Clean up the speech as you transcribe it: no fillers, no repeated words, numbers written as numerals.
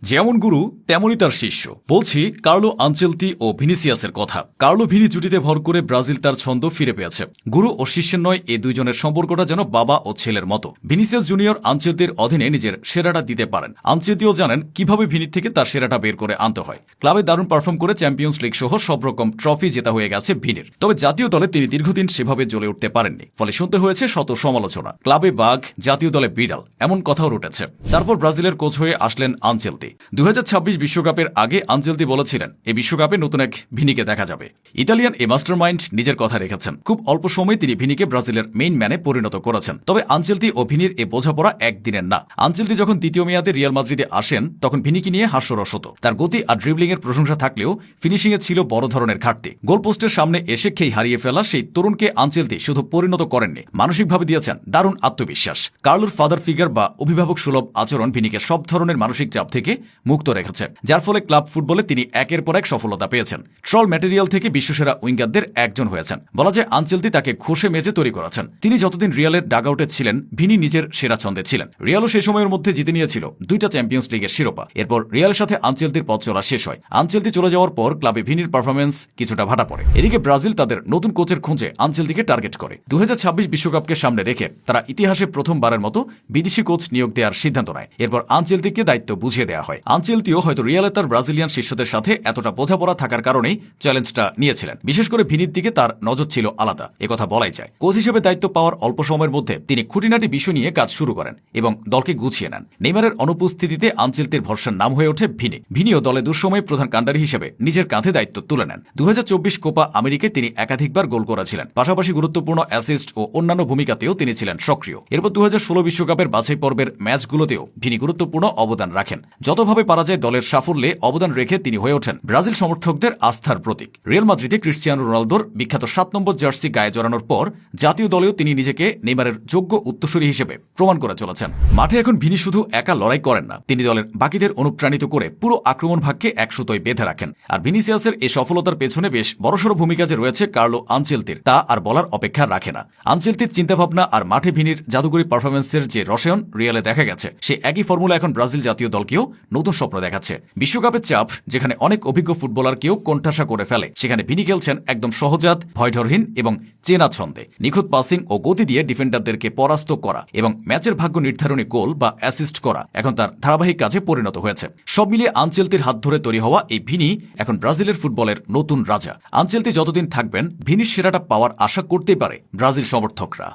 যেমন গুরু তেমনই তার শিষ্য। বলছি কার্লো আনচেলতি ও ভিনিসিয়াসের কথা। কার্লো ভিনি জুটিতে ভর করে ব্রাজিল তার ছন্দ ফিরে পেয়েছে। গুরু ও শিষ্যের নয়, এই দুইজনের সম্পর্কটা যেন বাবা ও ছেলের মতো। ভিনিসিয়াস জুনিয়র আনচেলতির অধীনে নিজের সেরাটা দিতে পারেন। আনচেলতিও জানেন কিভাবে ভিনি থেকে তার সেরাটা বের করে আনতে হয়। ক্লাবে দারুণ পারফর্ম করে চ্যাম্পিয়ন্স লিগ সহ সব রকম ট্রফি জেতা হয়ে গেছে ভিনির। তবে জাতীয় দলে তিনি দীর্ঘদিন সেভাবে জ্বলে উঠতে পারেননি। ফলে শুনতে হয়েছে শত সমালোচনা। ক্লাবে বাঘ, জাতীয় দলে বিড়াল, এমন কথাও উঠেছে। তারপর ব্রাজিলের কোচ হয়ে আসলেন আনচেলতি। 2026 বিশ্বকাপের আগে আনচেলতি বলেছিলেন এই বিশ্বকাপে নতুন এক ভিনিকে দেখা যাবে। ইতালিয়ান এ মাস্টারমাইন্ড নিজের কথা রেখেছেন। খুব অল্প সময়ে তিনি ভিনিকে ব্রাজিলের মেইন ম্যানে পরিণত করেছেন। তবে আনচেলতি ও ভিনির এ বোঝাপড়া একদিনের না। আনচেলতি যখন দ্বিতীয় মেয়াদে রিয়াল মাদ্রিদে আসেন তখন ভিনিকে নিয়ে হাস্যরস হতো। তার গতি আর ড্রিবলিং এর প্রশংসা থাকলেও ফিনিশিংয়ে ছিল বড় ধরনের ঘাটতি। গোলপোস্টের সামনে এসে খেই হারিয়ে ফেলা সেই তরুণকে আনচেলতি শুধু পরিণত করেননি, মানসিকভাবে দিয়েছেন দারুণ আত্মবিশ্বাস। কার্লোর ফাদার ফিগার বা অভিভাবক সুলভ আচরণ ভিনিকে সব ধরনের মানসিক চাপ থেকে মুক্ত রেখেছে, যার ফলে ক্লাব ফুটবলে তিনি একের পর এক সফলতা পেয়েছেন। ট্রল ম্যাটেরিয়াল থেকে বিশ্বসেরা উইঙ্গারদের একজন হয়েছেন। বলা যায় আনচেলতি তাকে ঘষে মেজে তৈরি করেছেন। তিনি যতদিন রিয়ালের ডাগআউটে ছিলেন ভিনি নিজের সেরা ছন্দে ছিলেন। রিয়ালও সেই সময়ের মধ্যে জিতে নিয়েছিল 2টা চ্যাম্পিয়ন্স লিগের শিরোপা। এরপর রিয়ালের সাথে আনচেলতির পথ চলা শেষ হয়। আনচেলতি চলে যাওয়ার পর ক্লাবে ভিনির পারফরমেন্স কিছুটা ভাটা পড়ে। এদিকে ব্রাজিল তাদের নতুন কোচের খোঁজে আনচেলতিকে টার্গেট করে। 2026 বিশ্বকাপকে সামনে রেখে তারা ইতিহাসে প্রথমবারের মতো বিদেশি কোচ নিয়োগ দেওয়ার সিদ্ধান্ত নেয়। এরপর আনচেলতিকে দায়িত্ব বুঝিয়ে দেওয়া হয়। আনচেলতিও হয়তো রিয়ালে তার ব্রাজিলিয়ান শিষ্যদের সাথে এতটা বোঝাপড়া থাকার কারণেই চ্যালেঞ্জটা নিয়েছিলেন। বিশেষ করে ভিনির দিকে তার নজর ছিল আলাদা, একথা বলাই যায়। কোচ হিসেবে দায়িত্ব পাওয়ার অল্প সময়ের মধ্যে তিনি খুঁটিনাটি বিষয় নিয়ে কাজ শুরু করেন এবং দলকে গুছিয়ে নেন। নেইমারের অনুপস্থিতিতে আনচেলতির ভরসার নাম হয়ে ওঠে ভিনি। ভিনিও দলে দুঃসময়ে প্রধান কাণ্ডারি হিসেবে নিজের কাঁধে দায়িত্ব তুলে নেন। 2024 কোপা আমেরিকায় তিনি একাধিকবার গোল করেছিলেন। পাশাপাশি গুরুত্বপূর্ণ অ্যাসিস্ট ও অন্যান্য ভূমিকাতেও তিনি ছিলেন সক্রিয়। এরপর 2016 বিশ্বকাপের বাছাই পর্বের ম্যাচগুলোতেও ভিনি গুরুত্বপূর্ণ অবদান রাখেন। যতভাবে পারা যায় দলের সাফল্যে অবদান রেখে তিনি হয়ে ওঠেন ব্রাজিল সমর্থকদের আস্থার প্রতীক। রিয়াল মাদ্রিদে ক্রিস্টিয়ানো রোনালদোর বিখ্যাত 7 নম্বর জার্সি গায়ে জড়ানোর পর জাতীয় দলেও তিনি নিজেকে নেইমারের যোগ্য উত্তরসূরি হিসেবে প্রমাণ করে চলেছেন। মাঠে এখন ভিনি শুধু একা লড়াই করেন না, তিনি দলের বাকিদের অনুপ্রাণিত করে পুরো আক্রমণ ভাগকে এক সুতোয় বেঁধে রাখেন। আর ভিনিসিয়াসের এই সফলতার পেছনে বেশ বড়সড় ভূমিকা যে রয়েছে কার্লো আনচেলতির, তা আর বলার অপেক্ষা রাখে না। আনচেলতির চিন্তাভাবনা আর মাঠে ভিনির জাদুকরী পারফরমেন্সের যে রসায়ন রিয়ালে দেখা গেছে, সে একই ফর্মুলা এখন ব্রাজিল জাতীয় দলকেও নতুন স্বপ্ন দেখাচ্ছে। বিশ্বকাপের চাপ যেখানে অনেক অভিজ্ঞ ফুটবলারকেও কোণঠাসা করে ফেলে, সেখানে ভিনি খেলছেন একদম সহজাত, ভয়ডরহীন এবং চেনা ছন্দে। নিখুঁত পাসিং ও গতি দিয়ে ডিফেন্ডারদেরকে পরাস্ত করা এবং ম্যাচের ভাগ্য নির্ধারণী গোল বা অ্যাসিস্ট করা এখন তার ধারাবাহিক কাজে পরিণত হয়েছে। সব মিলিয়ে আনচেলতির হাত ধরে তৈরি হওয়া এই ভিনি এখন ব্রাজিলের ফুটবলের নতুন রাজা। আনচেলতি যতদিন থাকবেন ভিনির সেরাটা পাওয়ার আশা করতেই পারে ব্রাজিল সমর্থকরা।